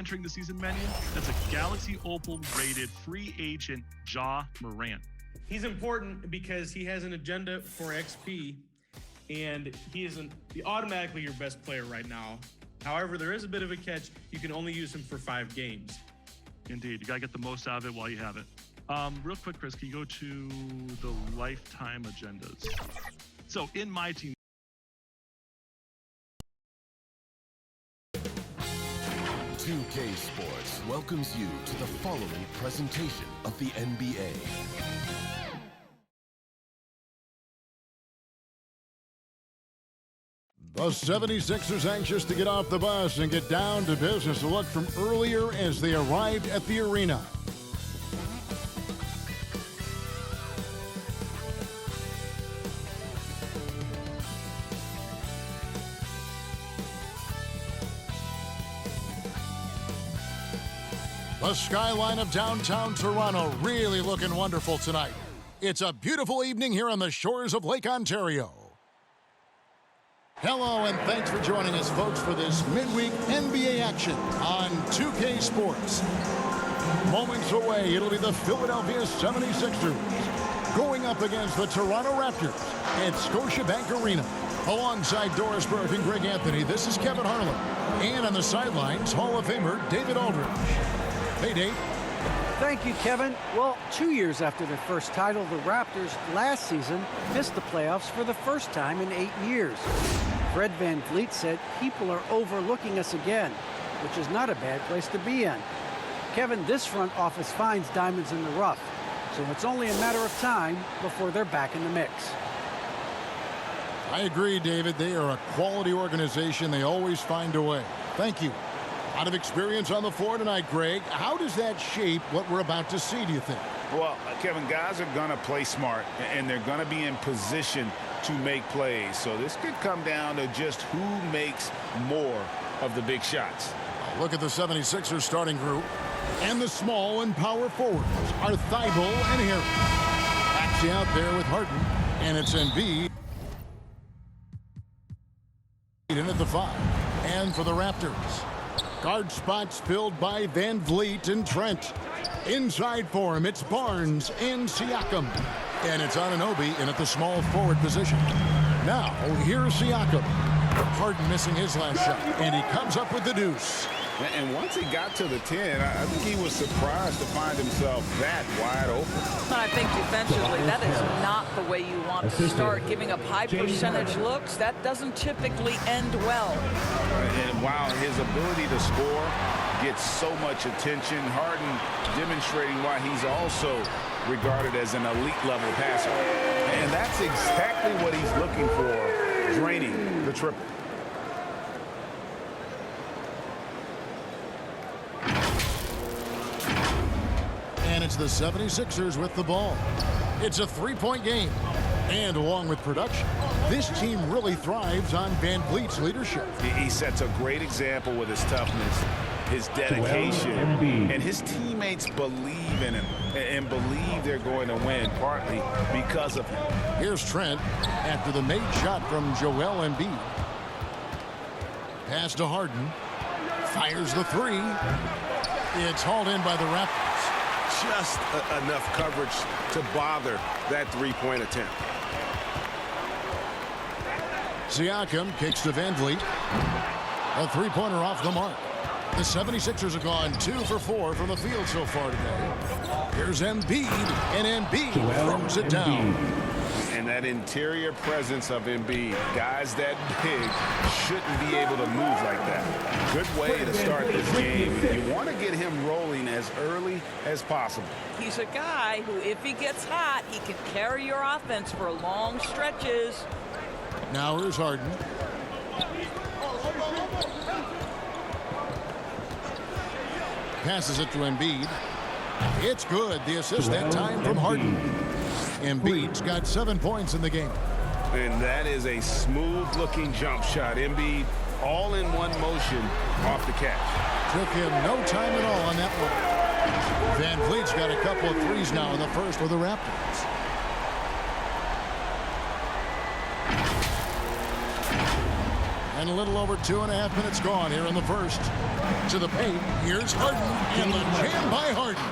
entering the season menu. That's a Galaxy Opal rated free agent Ja Morant. He's important because he has an agenda for XP, and he isn't automatically your best player right now. However, there is a bit of a catch. You can only use him for 5 games. Indeed, you gotta get the most out of it while you have it. Real quick, Chris, can you go to the lifetime agendas? So in my team, 2K Sports welcomes you to the following presentation of the NBA. The 76ers anxious to get off the bus and get down to business. A look from earlier as they arrived at the arena. The skyline of downtown Toronto really looking wonderful tonight. It's a beautiful evening here on the shores of Lake Ontario. Hello and thanks for joining us, folks, for this midweek NBA action on 2K Sports. Moments away, it'll be the Philadelphia 76ers going up against the Toronto Raptors at Scotiabank Arena. Alongside Doris Burke and Greg Anthony, this is Kevin Harlan. And on the sidelines, Hall of Famer David Aldridge. Hey, Dave. Thank you, Kevin. Well, 2 years after their first title, the Raptors last season missed the playoffs for the first time in 8 years. Fred VanVleet said people are overlooking us again, which is not a bad place to be in. Kevin, this front office finds diamonds in the rough, so it's only a matter of time before they're back in the mix. I agree, David. They are a quality organization. They always find a way. Thank you. A lot of experience on the floor tonight, Greg. How does that shape what we're about to see, do you think? Well, Kevin, guys are going to play smart, and they're going to be in position to make plays. So this could come down to just who makes more of the big shots. Look at the 76ers starting group. And the small and power forwards are Thibault and Harris. Actually out there with Harden. And it's Embiid in at the 5. And for the Raptors, guard spots filled by VanVleet and Trent. Inside for him, it's Barnes and Siakam. And it's Anunoby in at the small forward position. Now, here's Siakam. Harden missing his last shot, and he comes up with the deuce. And once he got to the 10, I think he was surprised to find himself that wide open. I think defensively, that is not the way you want to start. Giving up high percentage looks, that doesn't typically end well. And while his ability to score gets so much attention, Harden demonstrating why he's also regarded as an elite level passer. And that's exactly what he's looking for, draining the triple. And it's the 76ers with the ball. It's a three-point game. And along with production, this team really thrives on VanVleet's leadership. He sets a great example with his toughness, his dedication, and his teammates believe in him and believe they're going to win, partly because of him. Here's Trent after the made shot from Joel Embiid. Pass to Harden. Fires the 3. It's hauled in by the Raptors. Just enough coverage to bother that three-point attempt. Siakam kicks to VanVleet. A three-pointer off the mark. The 76ers have gone 2 for 4 from the field so far today. Here's Embiid, and Embiid throws it down. And that interior presence of Embiid, guys that big, shouldn't be able to move like that. Good way to start this game. You want to get him rolling as early as possible. He's a guy who, if he gets hot, he can carry your offense for long stretches. Now here's Harden. Passes it to Embiid. It's good. The assist that time from Harden. Embiid's got 7 points in the game. And that is a smooth-looking jump shot. Embiid all in one motion off the catch. Took him no time at all on that one. VanVleet's got a couple of threes now in the first for the Raptors. And a little over 2.5 minutes gone here in the first. To the paint. Here's Harden. And the jam by Harden.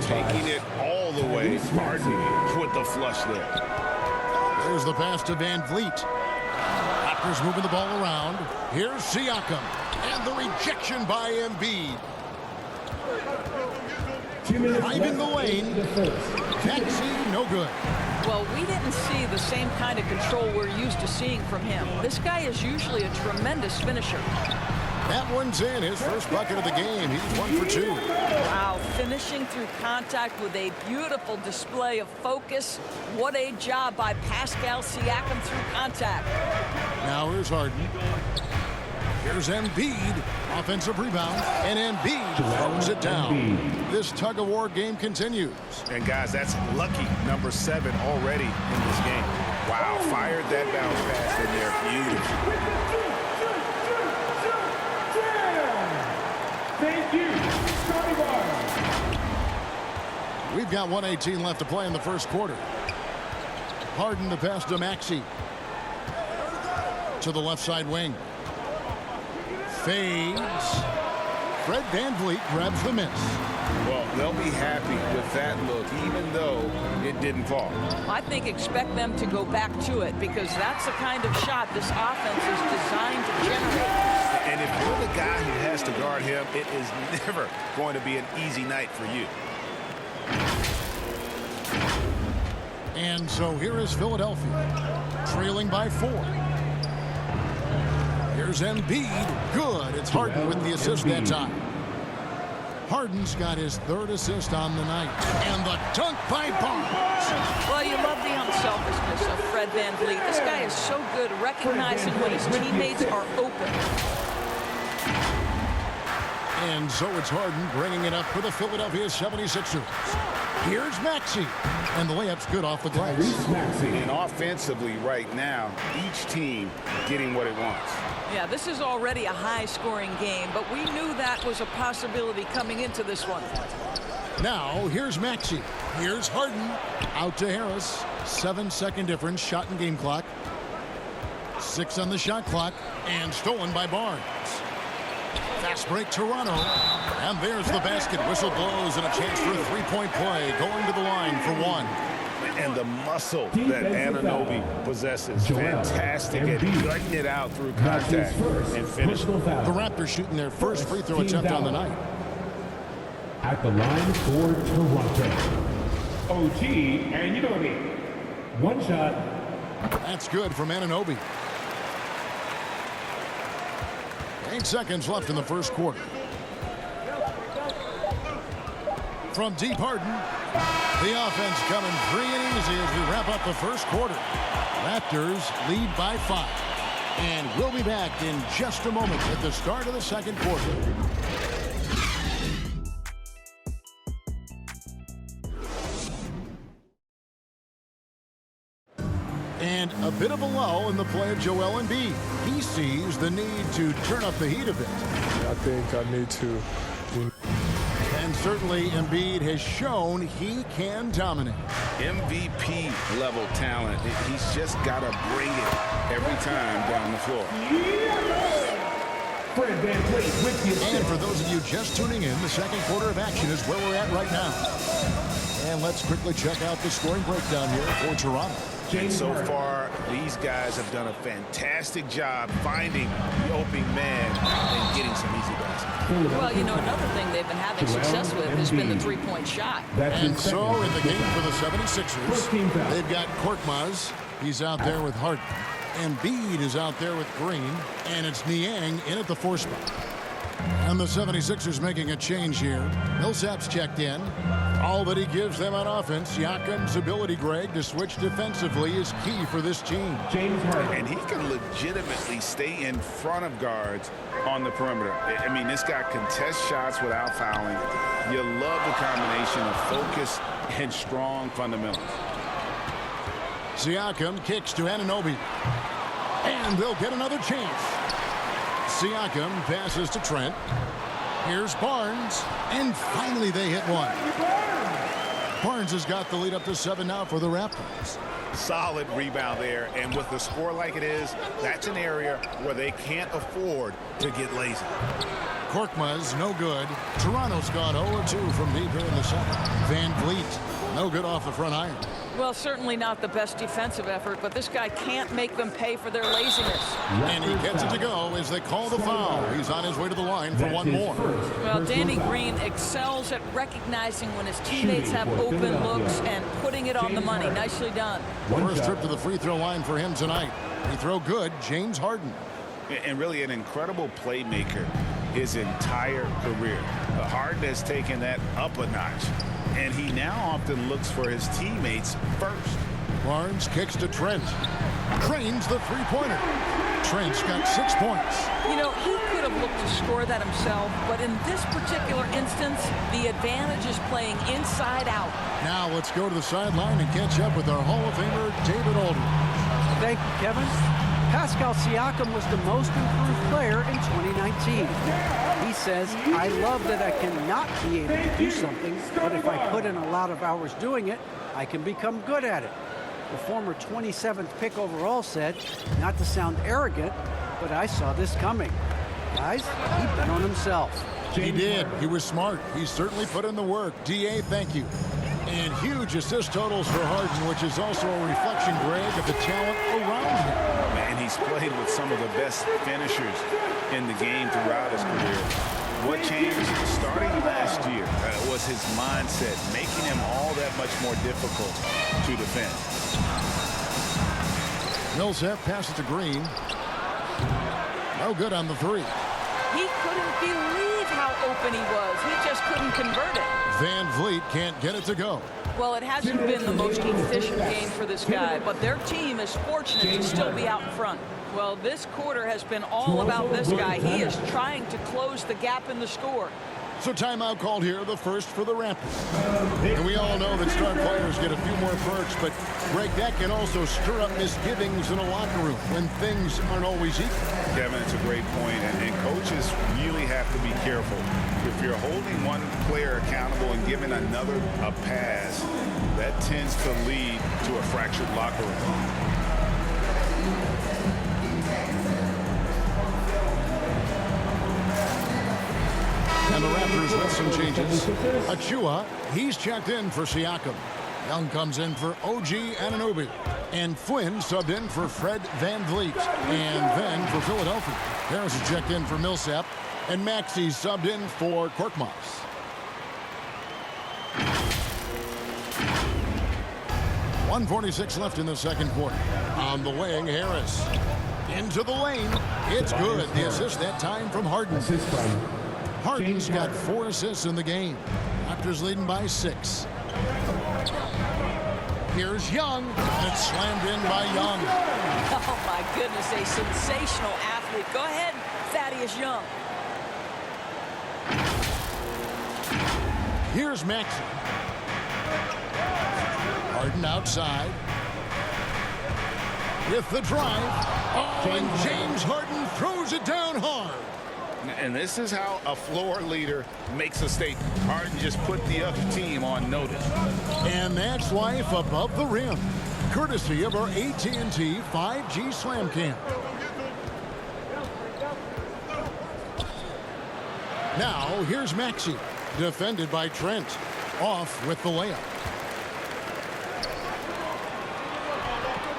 Taking it all the way. Harden with the flush there. Here's the pass to Van Vliet. Raptors moving the ball around. Here's Siakam. And the rejection by Embiid. Driving the lane. Maxey, no good. Well, we didn't see the same kind of control we're used to seeing from him. This guy is usually a tremendous finisher. That one's in. His first bucket of the game. He's 1 for 2. Wow, finishing through contact with a beautiful display of focus. What a job by Pascal Siakam through contact. Now here's Harden. Here's Embiid. Offensive rebound. And Embiid throws it down. This tug-of-war game continues. And guys, that's lucky number 7 already in this game. Wow, fired that bounce pass in there. Beautiful. Thank you. We've got 1:18 left to play in the first quarter. Harden to pass to Maxey. To the left side wing. Fades. Fred VanVleet grabs the miss. Well, they'll be happy with that look, even though it didn't fall. I think expect them to go back to it because that's the kind of shot this offense is designed to generate. And if you're the guy who has to guard him, it is never going to be an easy night for you. And so here is Philadelphia, trailing by 4. Here's Embiid. Good. It's Harden with the assist that time. Harden's got his 3rd assist on the night. And the dunk by Barnes. Well, you love the unselfishness of Fred VanVleet. This guy is so good recognizing when his teammates are open. And so it's Harden bringing it up for the Philadelphia 76ers. Here's Maxey. And the layup's good off the glass. And offensively right now, each team getting what it wants. Yeah, this is already a high-scoring game, but we knew that was a possibility coming into this one. Now, here's Maxey. Here's Harden. Out to Harris. 7-second difference. Shot and game clock. 6 on the shot clock. And stolen by Barnes. Fast break Toronto. And there's the basket. Whistle blows and a chance for a three-point play. Going to the line for 1. And the muscle that Anunoby possesses. Fantastic at gutting it out through contact and finishing. The Raptors shooting their first free throw attempt on the night. At the line for Toronto, OG Anunoby. 1 shot. That's good from Anunoby. 8 seconds left in the first quarter. From deep, Harden. The offense coming free and easy as we wrap up the first quarter. Raptors lead by 5. And we'll be back in just a moment at the start of the second quarter. And a bit of a lull in the play of Joel Embiid. He sees the need to turn up the heat a bit. I think I need to. And certainly Embiid has shown he can dominate. MVP level talent. He's just got to bring it every time down the floor. And for those of you just tuning in, the second quarter of action is where we're at right now. And let's quickly check out the scoring breakdown here for Toronto. And so far, these guys have done a fantastic job finding the opening man and getting some easy baskets. Well, you know, another thing they've been having success with has been the three-point shot. And so in the game for the 76ers, they've got Korkmaz. He's out there with Harden. Embiid is out there with Green. And it's Niang in at the 4 spot. And the 76ers making a change here. Millsap's checked in. All that he gives them on offense, Siakam's ability, Greg, to switch defensively is key for this team. And he can legitimately stay in front of guards on the perimeter. I mean, this guy contests shots without fouling. You love the combination of focus and strong fundamentals. Siakam kicks to Anunoby. And they'll get another chance. Siakam passes to Trent. Here's Barnes. And finally they hit one. Barnes has got the lead up to 7 now for the Raptors. Solid rebound there, and with the score like it is, that's an area where they can't afford to get lazy. Korkmaz, no good. Toronto's gone 0-2 from deep here in the second. Van Vliet, no good off the front iron. Well, certainly not the best defensive effort, but this guy can't make them pay for their laziness. And he gets it to go as they call the foul. He's on his way to the line for one more. Well, Danny Green excels at recognizing when his teammates have open looks and putting it on the money. Nicely done. First trip to the free throw line for him tonight. Free throw good, James Harden. And really an incredible playmaker his entire career. Harden has taken that up a notch, and he now often looks for his teammates first. Barnes kicks to Trent. Drains the three-pointer. Trent's got 6 points. You know, he could have looked to score that himself, but in this particular instance, the advantage is playing inside out. Now let's go to the sideline and catch up with our Hall of Famer, David Aldridge. Thank you, Kevin. Pascal Siakam was the most improved player in 2019. He says, I love that I cannot be able to do something, but if I put in a lot of hours doing it, I can become good at it. The former 27th pick overall said, not to sound arrogant, but I saw this coming. Guys, he bet on himself. He did. He was smart. He certainly put in the work. D.A., thank you. And huge assist totals for Harden, which is also a reflection, Greg, of the talent around him. And he's played with some of the best finishers in the game throughout his career. What changed starting last year was his mindset, making him all that much more difficult to defend. Millsap passes to Green. No good on the three. He couldn't believe how open he was. He just couldn't convert it. Van Vliet can't get it to go. Well, it hasn't been the most efficient game for this guy, but their team is fortunate to still be out in front. Well, this quarter has been all about this guy. He is trying to close the gap in the score. So timeout called here, the first for the Raptors. And we all know that star players get a few more perks, but Greg, that can also stir up misgivings in a locker room when things aren't always equal. Kevin, it's a great point, and coaches really have to be careful. If you're holding one player accountable and giving another a pass, that tends to lead to a fractured locker room. And the Raptors with some changes. Achua, he's checked in for Siakam. Young comes in for OG Anunoby. And Flynn subbed in for Fred Van Vliet. And then for Philadelphia, Harris is checked in for Millsap. And Maxey subbed in for Korkmaz. .146 left in the second quarter. On the wing, Harris. Into the lane. It's good. The assist that time from Harden. Harden's got 4 assists in the game. Raptors leading by 6. Here's Young. And it's slammed in by Young. Oh, my goodness, a sensational athlete. Go ahead, Thaddeus Young. Here's Maxey. Harden outside. With the drive. Oh, and James Harden throws it down hard. And this is how a floor leader makes a statement. Harden just put the other team on notice. And that's life above the rim, courtesy of our AT&T 5G Slam Cam. Now, here's Maxey, defended by Trent. Off with the layup.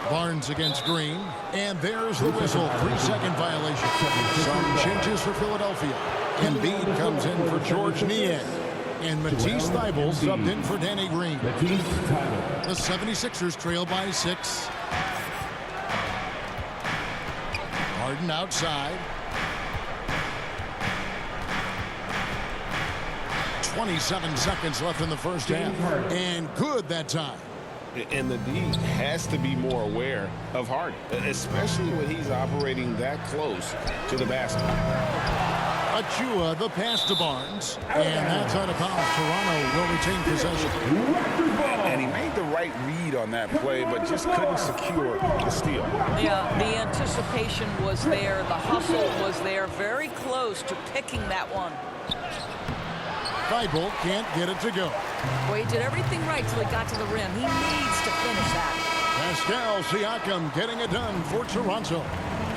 Barnes against Green, and there's the whistle. 3-second violation. Some changes for Philadelphia. Embiid comes in for George Niang, and Matisse Thybulle subbed in for Danny Green. The 76ers trail by 6. Harden outside. 27 seconds left in the first half, and good that time. And the D has to be more aware of Harden, especially when he's operating that close to the basket. Achua, the pass to Barnes, and that's out of bounds. Toronto will retain possession. And he made the right read on that play, but just couldn't secure the steal. Yeah, the anticipation was there. The hustle was there. Very close to picking that one. Thibault can't get it to go. Boy, he did everything right till he got to the rim. He needs to finish that. Pascal Siakam getting it done for Toronto.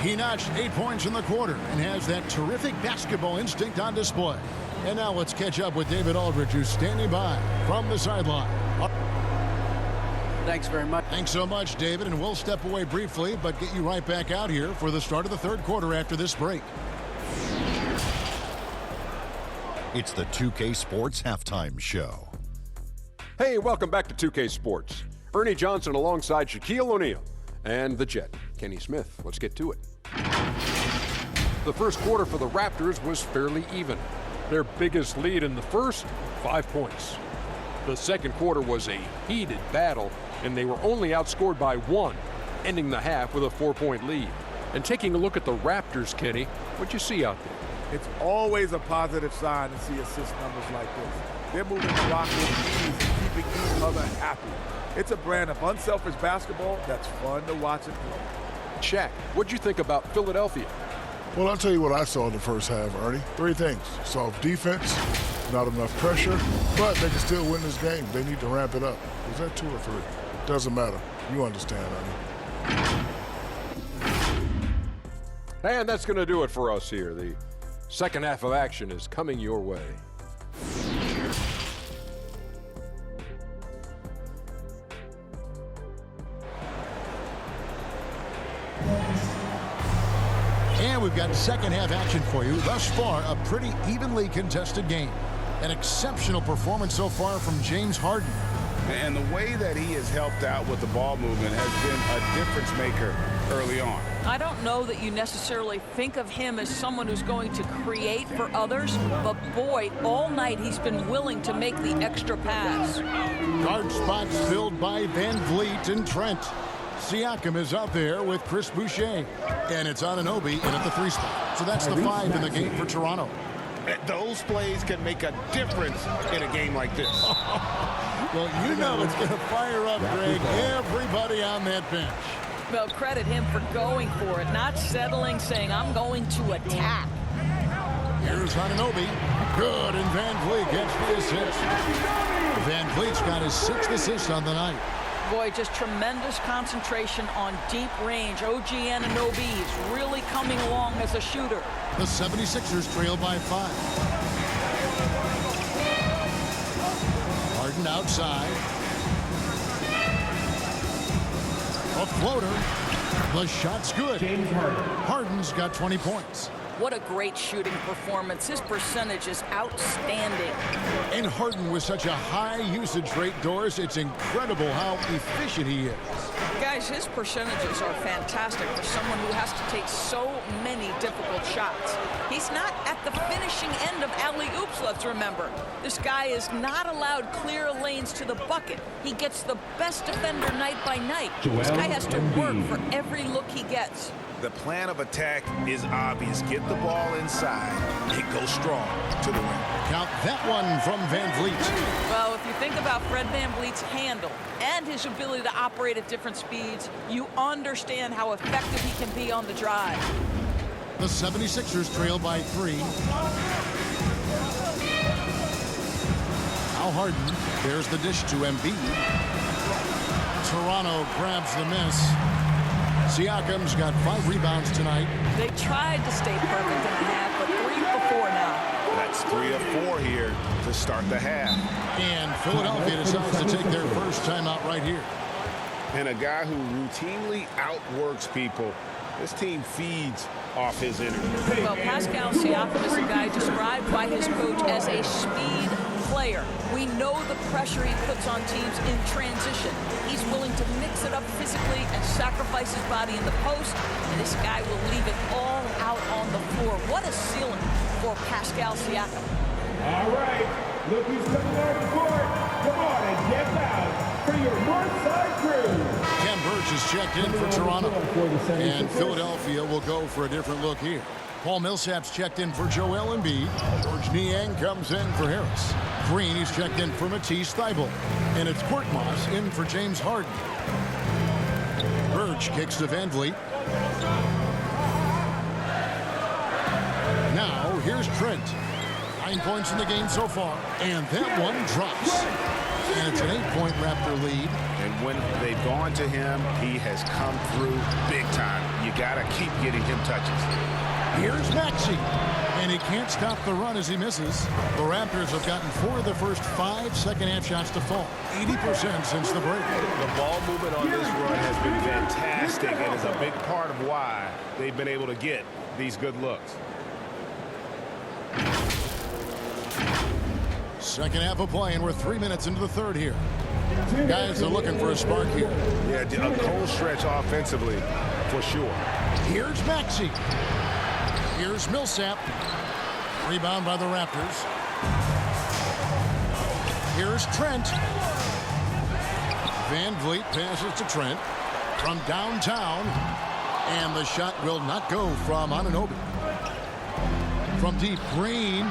He notched 8 points in the quarter and has that terrific basketball instinct on display. And now let's catch up with David Aldridge, who's standing by from the sideline. Thanks very much. Thanks so much, David, and we'll step away briefly, but get you right back out here for the start of the third quarter after this break. It's the 2K Sports Halftime Show. Hey, welcome back to 2K Sports. Ernie Johnson alongside Shaquille O'Neal and the Jet, Kenny Smith. Let's get to it. The first quarter for the Raptors was fairly even. Their biggest lead in the first, 5 points. The second quarter was a heated battle, and they were only outscored by 1, ending the half with a 4-point lead. And taking a look at the Raptors, Kenny, what'd you see out there? It's always a positive sign to see assist numbers like this. They're moving the rock with ease and keeping each other happy. It's a brand of unselfish basketball that's fun to watch and play. Shaq, what'd you think about Philadelphia? Well, I'll tell you what I saw in the first half, Ernie. 3 things. Soft defense, not enough pressure, but they can still win this game. They need to ramp it up. Was that 2 or 3? Doesn't matter. You understand, Ernie. And that's going to do it for us here. The second half of action is coming your way. And we've got second half action for you. Thus far, a pretty evenly contested game. An exceptional performance so far from James Harden. And the way that he has helped out with the ball movement has been a difference maker early on. I don't know that you necessarily think of him as someone who's going to create for others, but boy, all night he's been willing to make the extra pass. Guard spots filled by Van Vliet and Trent. Siakam is out there with Chris Boucher. And it's Anunoby in at the 3 spot. So that's the 5 in the game for Toronto. Those plays can make a difference in a game like this. Well, you know it's going to fire up, Greg, everybody on that bench. Well, credit him for going for it, not settling, saying, I'm going to attack. Here's Anunoby. Good, and Van Vliet gets the assist. Van Vliet's got his 6th assist on the night. Boy, just tremendous concentration on deep range. OG Anunoby is really coming along as a shooter. The 76ers trail by 5. Harden outside. A floater. The shot's good. James Harden. Harden's got 20 points. What a great shooting performance. His percentage is outstanding. And Harden with such a high usage rate, Doris, it's incredible how efficient he is. Guys, his percentages are fantastic for someone who has to take so many difficult shots. He's not at the finishing end of alley-oops, let's remember. This guy is not allowed clear lanes to the bucket. He gets the best defender night by night. This guy has to work for every look he gets. The plan of attack is obvious. Get the ball inside and go strong to the rim. Count that one from Van Vliet. Well, if you think about Fred Van Vliet's handle and his ability to operate at different speeds, you understand how effective he can be on the drive. The 76ers trail by 3. Now Harden. There's the dish to Embiid. Toronto grabs the miss. Siakam's got 5 rebounds tonight. They tried to stay perfect in the half, but 3 for 4 now. That's 3 of 4 here to start the half. And Philadelphia decides to take their first timeout right here. And a guy who routinely outworks people, this team feeds off his energy. Well, Pascal Siakam is a guy described by his coach as a speed player. We know the pressure he puts on teams in transition. He's willing to mix it up physically and sacrifice his body in the post, and this guy will leave it all out on the floor. What a ceiling for Pascal Siakam. All right, look who's coming on the court. Come on and get out for your Northside crew. Ken Birch is checked in for Toronto, and Philadelphia will go for a different look here. Paul Millsap's checked in for Joel Embiid. George Niang comes in for Harris. Green is checked in for Matisse Thybulle. And it's Korkmaz in for James Harden. Birch kicks to Van Vliet. Now here's Trent. 9 points in the game so far, and that one drops. And it's an 8-point Raptor lead. And when they've gone to him, he has come through big time. You got to keep getting him touches. Here's Maxey, and he can't stop the run as he misses. The Raptors have gotten 4 of the first 5 second-half shots to fall, 80% since the break. The ball movement on this run has been fantastic and is a big part of why they've been able to get these good looks. Second half of play, and we're 3 minutes into the third here. Guys are looking for a spark here. Yeah, a cold stretch offensively, for sure. Here's Maxey. Here's Millsap. Rebound by the Raptors. Here's Trent. Van Vliet passes to Trent from downtown. And the shot will not go from Anunoby. From deep, Green.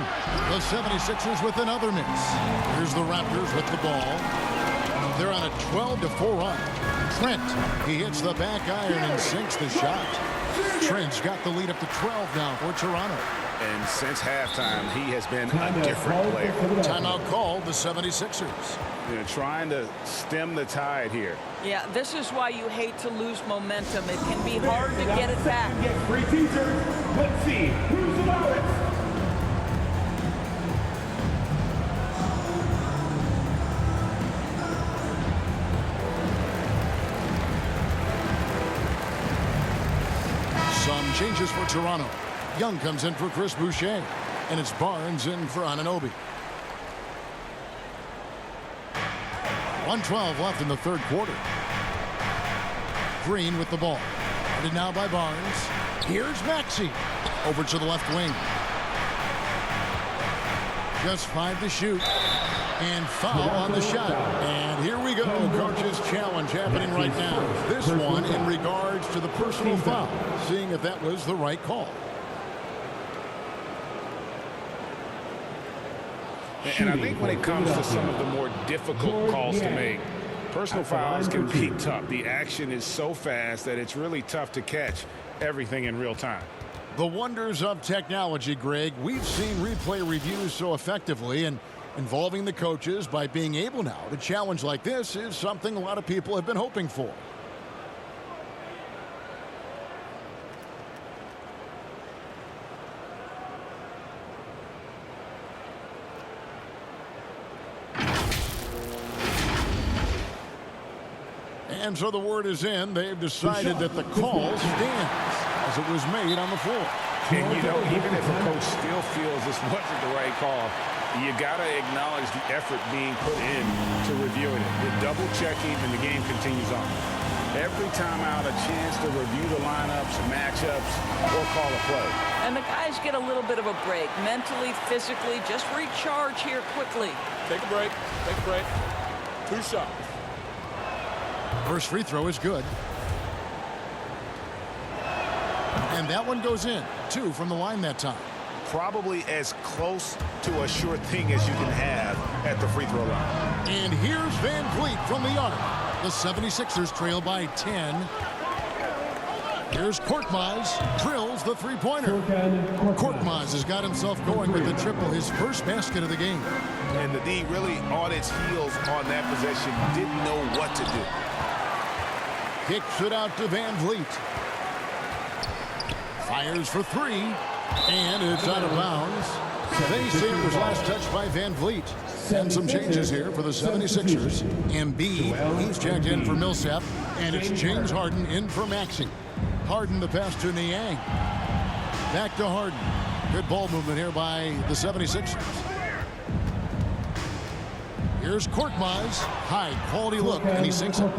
The 76ers with another miss. Here's the Raptors with the ball. They're on a 12-4 run. Trent, he hits the back iron and sinks the shot. Trent's got the lead up to 12 now for Toronto. And since halftime, he has been a different player. Timeout called the 76ers. Trying to stem the tide here. Yeah, this is why you hate to lose momentum. It can be hard to get it back. Free teachers. Let's see who's allowed it. Some changes for Toronto. Young comes in for Chris Boucher. And it's Barnes in for Anunoby. 1:12 left in the third quarter. Green with the ball. Guarded now by Barnes. Here's Maxey. Over to the left wing. Just 5 to shoot. And foul on the shot. And here we go. Coach's challenge happening right now. This one in regards to the personal foul. Seeing if that was the right call. And I think when it comes to some of the more difficult calls to make, personal fouls can be tough. The action is so fast that it's really tough to catch everything in real time. The wonders of technology, Greg. We've seen replay reviews so effectively, and involving the coaches by being able now to challenge like this is something a lot of people have been hoping for. And so the word is in. They've decided that the call stands as it was made on the floor. And, you know, even if a coach still feels this wasn't the right call, you got to acknowledge the effort being put in to reviewing it. The double checking, and the game continues on. Every time out, a chance to review the lineups, matchups, or call a play. And the guys get a little bit of a break, mentally, physically. Just recharge here quickly. Take a break. Take a break. 2 shots. First free throw is good. And that one goes in. 2 from the line that time. Probably as close to a sure thing as you can have at the free throw line. And here's Van Vliet from the arc. The 76ers trail by 10. Here's Korkmaz. Drills the three-pointer. Korkmaz has got himself going with the triple, his first basket of the game. And the D really on its heels on that possession. Didn't know what to do. Kicks it out to Van Vliet. Fires for 3. And it's out of bounds. They say it was last touched by Van Vliet. And some changes here for the 76ers. Embiid, he's checked in for Millsap. And it's James Harden in for Maxey. Harden the pass to Niang. Back to Harden. Good ball movement here by the 76ers. Here's Korkmaz. High quality look, and he sinks it.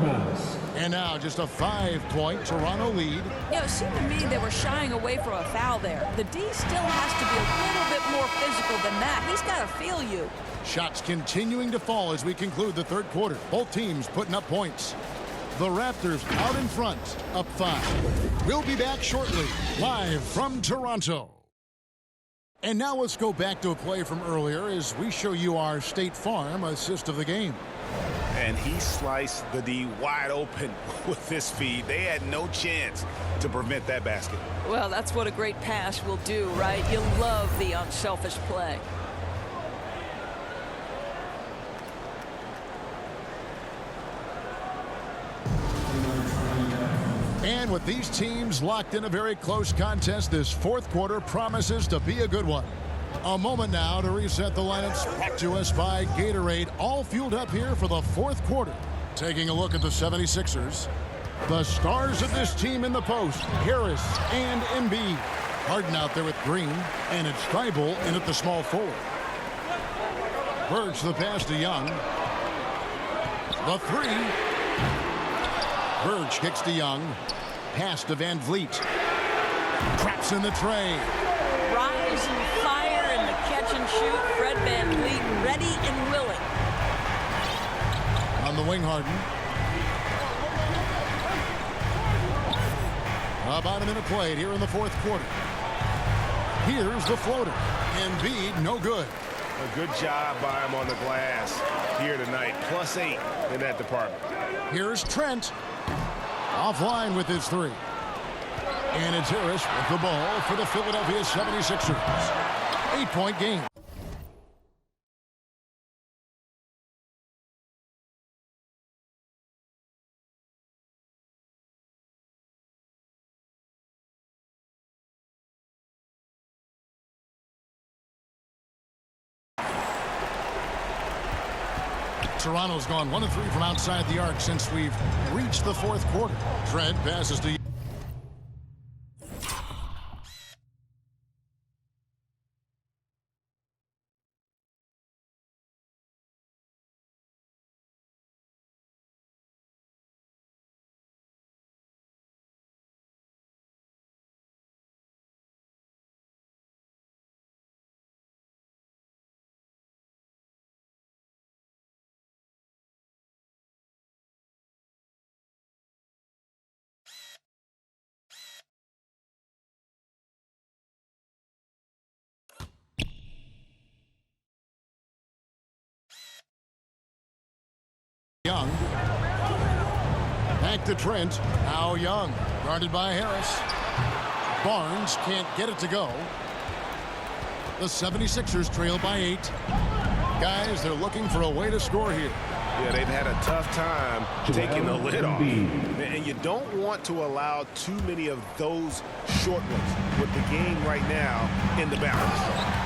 And now just a 5-point Toronto lead. Yeah, it seemed to me they were shying away from a foul there. The D still has to be a little bit more physical than that. He's got to feel you. Shots continuing to fall as we conclude the third quarter. Both teams putting up points. The Raptors out in front, up 5. We'll be back shortly, live from Toronto. And now let's go back to a play from earlier as we show you our State Farm assist of the game. And he sliced the D wide open with this feed. They had no chance to prevent that basket. Well, that's what a great pass will do, right? You love the unselfish play. And with these teams locked in a very close contest, this fourth quarter promises to be a good one. A moment now to reset the lineups brought to us by Gatorade, all fueled up here for the fourth quarter. Taking a look at the 76ers. The stars of this team in the post, Harris and Embiid. Harden out there with Green, and it's Thibault in at the small forward. Birch the pass to Young. The three. Birch kicks to Young. Pass to Van Vliet. Traps in the tray. Rise and fire in the catch and shoot. Fred Van Vliet ready and willing. On the wing, Harden. About a minute played here in the fourth quarter. Here's the floater. Embiid, no good. A good job by him on the glass here tonight. +8 in that department. Here's Trent. Offline with his three. And it's Harris with the ball for the Philadelphia 76ers. 8-point game. Toronto's gone 1 of 3 from outside the arc since we've reached the fourth quarter. Trent passes to Young. Back to Trent. Now Young. Guarded by Harris. Barnes can't get it to go. The 76ers trail by 8. Guys, they're looking for a way to score here. Yeah, they've had a tough time taking the lid off. And you don't want to allow too many of those short ones with the game right now in the balance.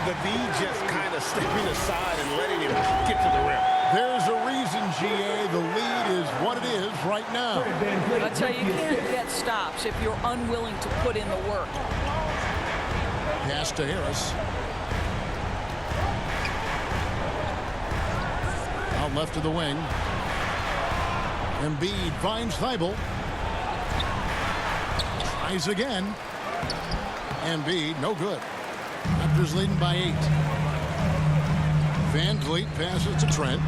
The V just kind of stepping aside and letting him get to the rim. There's a reason, GA. The lead is what it is right now. I tell you, you can't get stops if you're unwilling to put in the work. Pass to Harris. Out left of the wing. Embiid finds Thibault. Tries again. Embiid, no good. Raptors leading by 8. Van Vliet passes to Trent.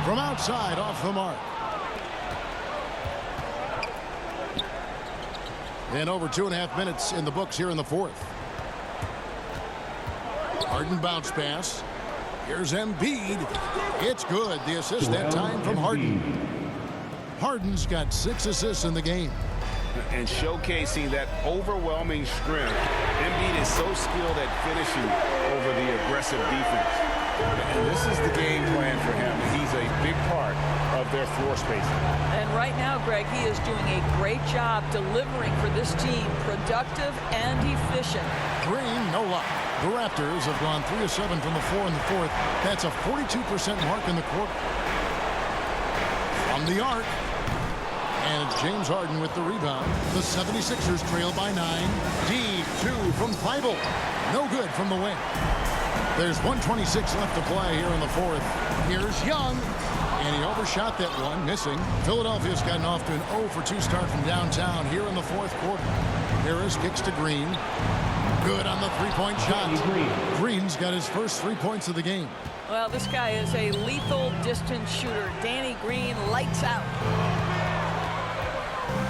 From outside, off the mark. And over 2.5 minutes in the books here in the fourth. Harden bounce pass. Here's Embiid. It's good. The assist that time from Harden. Harden's got 6 assists in the game. And showcasing that overwhelming strength. Embiid is so skilled at finishing over the aggressive defense. And this is the game plan for him. He's a big part of their floor spacing. And right now, Greg, he is doing a great job delivering for this team, productive and efficient. Green, no luck. The Raptors have gone 3 of 7 from the floor in the fourth. That's a 42% mark in the quarter. From the arc. And it's James Harden with the rebound. The 76ers trail by 9. D2 from Thibault. No good from the wing. There's 1:26 left to play here in the fourth. Here's Young. And he overshot that one, missing. Philadelphia's gotten off to an 0-for-2 start from downtown here in the fourth quarter. Harris kicks to Green. Good on the three-point shot. Green's got his first 3 points of the game. Well, this guy is a lethal distance shooter. Danny Green, lights out.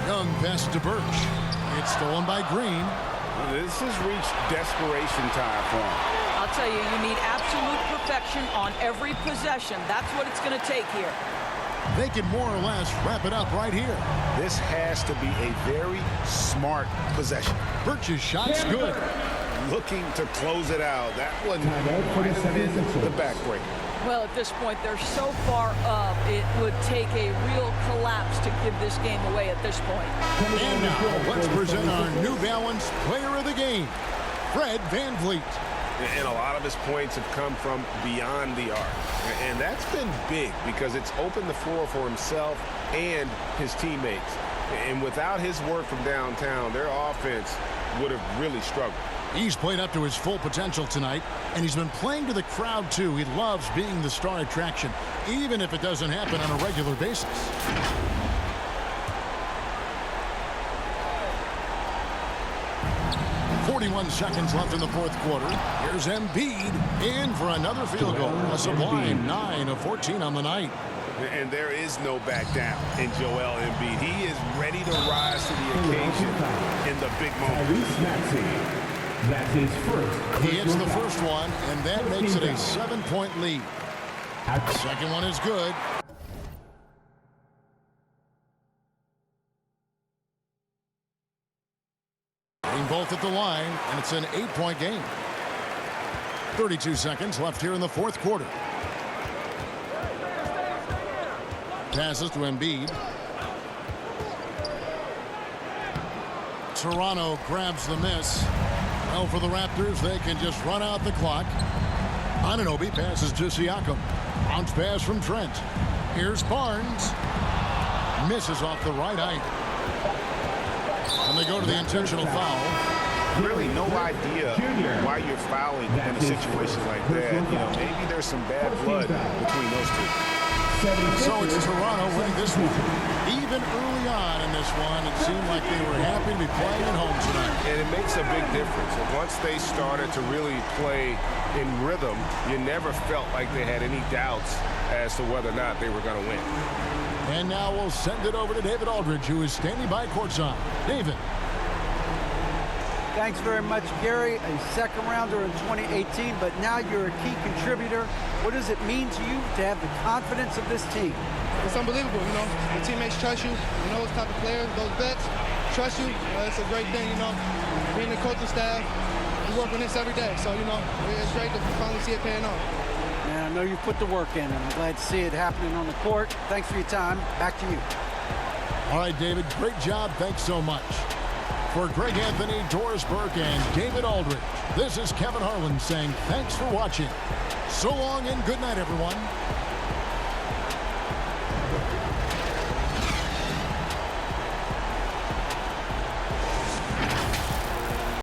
Young passes to Birch. It's stolen by Green. This has reached desperation time for him. I'll tell you, you need absolute perfection on every possession. That's what it's going to take here. They can more or less wrap it up right here. This has to be a very smart possession. Birch's shot's good. Looking to close it out. That one might have been the backbreaker. Well, at this point, they're so far up, it would take a real collapse to give this game away at this point. And now, let's present our New Balance Player of the Game, Fred VanVleet. And a lot of his points have come from beyond the arc. And that's been big because it's opened the floor for himself and his teammates. And without his work from downtown, their offense would have really struggled. He's played up to his full potential tonight, and he's been playing to the crowd, too. He loves being the star attraction, even if it doesn't happen on a regular basis. .41 seconds left in the fourth quarter. Here's Embiid in for another field goal. A sublime 9 of 14 on the night. And there is no back down in Joel Embiid. He is ready to rise to the occasion in the big moment. That's his first. He hits the first one, and that makes it a 7-point lead. The second one is good. Both at the line, and it's an 8-point game. 32 seconds left here in the fourth quarter. Passes to Embiid. Toronto grabs the miss. Well, for the Raptors, they can just run out the clock. Anunoby passes to Siakam. Bounce pass from Trent. Here's Barnes. Misses off the right eye. And they go to the intentional foul. Really no idea why you're fouling in a situation like that. You know, maybe there's some bad blood between those two. So it's Toronto winning this one. Even early on in this one, it seemed like they were happy to be playing at home tonight. And it makes a big difference. And once they started to really play in rhythm, you never felt like they had any doubts as to whether or not they were going to win. And now we'll send it over to David Aldridge, who is standing by courtside. David. Thanks very much, Gary. A second rounder in 2018, but now you're a key contributor. What does it mean to you to have the confidence of this team? It's unbelievable, you know. Your teammates trust you. You know, those type of players, those vets trust you. It's a great thing, you know. Being the coaching staff, we work on this every day. So, you know, it's great to finally see it paying off. Yeah, I know you put the work in, and I'm glad to see it happening on the court. Thanks for your time. Back to you. All right, David, great job. Thanks so much. For Greg Anthony, Doris Burke, and David Aldridge, this is Kevin Harlan saying thanks for watching. So long and good night, everyone.